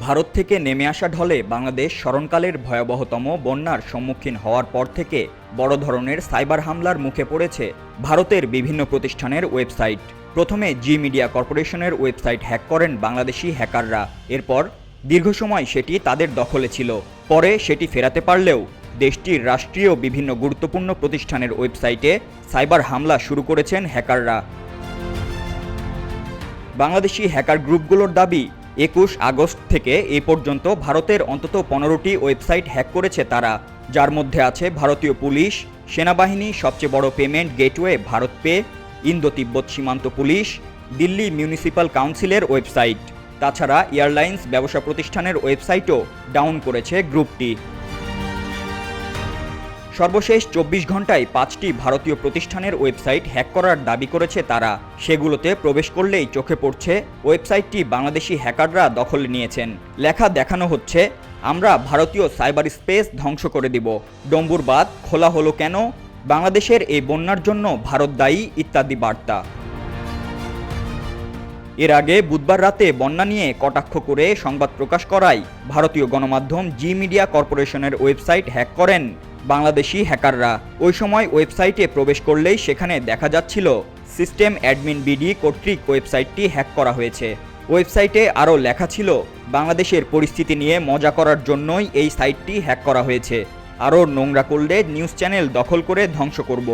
ভারত থেকে নেমে আসা ঢলে বাংলাদেশ স্মরণকালের ভয়াবহতম বন্যার সম্মুখীন হওয়ার পর থেকে বড় ধরনের সাইবার হামলার মুখে পড়েছে ভারতের বিভিন্ন প্রতিষ্ঠানের ওয়েবসাইট। প্রথমে জি মিডিয়া কর্পোরেশনের ওয়েবসাইট হ্যাক করেন বাংলাদেশি হ্যাকাররা। এরপর দীর্ঘ সময় সেটি তাদের দখলে ছিল। পরে সেটি ফেরাতে পারলেও দেশটির রাষ্ট্রীয় বিভিন্ন গুরুত্বপূর্ণ প্রতিষ্ঠানের ওয়েবসাইটে সাইবার হামলা শুরু করেছেন হ্যাকাররা। বাংলাদেশি হ্যাকার গ্রুপগুলোর দাবি, ২১ আগস্ট থেকে এ পর্যন্ত ভারতের অন্তত ১৫টি ওয়েবসাইট হ্যাক করেছে তারা, যার মধ্যে আছে ভারতীয় পুলিশ, সেনাবাহিনী, সবচেয়ে বড় payment gateway Bharat pay, Indo Tibet সীমান্ত পুলিশ, দিল্লি মিউনিসিপ্যাল কাউন্সিলের ওয়েবসাইট। তাছাড়া এয়ারলাইন্স ব্যবসা প্রতিষ্ঠানের ওয়েবসাইটও ডাউন করেছে গ্রুপটি। সর্বশেষ ২৪ ঘন্টায় ৫টি ভারতীয় প্রতিষ্ঠানের ওয়েবসাইট হ্যাক করার দাবি করেছে তারা। সেগুলোতে প্রবেশ করলেই চোখে পড়ছে ওয়েবসাইটটি বাংলাদেশি হ্যাকাররা দখলে নিয়েছেন। লেখা দেখানো হচ্ছে, আমরা ভারতীয় সাইবার স্পেস ধ্বংস করে দিব, ডম্বুর বাঁধ খোলা হলো কেন, বাংলাদেশের এই বন্যার জন্য ভারত দায়ী ইত্যাদি বার্তা। এর আগে বুধবার রাতে বন্যা নিয়ে কটাক্ষ করে সংবাদ প্রকাশ করায় ভারতীয় গণমাধ্যম জি মিডিয়া কর্পোরেশনের ওয়েবসাইট হ্যাক করেন বাংলাদেশি হ্যাকাররা। ওই সময় ওয়েবসাইটে প্রবেশ করলেই সেখানে দেখা যাচ্ছিল সিস্টেম অ্যাডমিন বিডি কর্তৃক ওয়েবসাইটটি হ্যাক করা হয়েছে। ওয়েবসাইটে আরও লেখা ছিল, বাংলাদেশের পরিস্থিতি নিয়ে মজা করার জন্যই এই সাইটটি হ্যাক করা হয়েছে, আরও নোংরা করলে নিউজ চ্যানেল দখল করে ধ্বংস করব।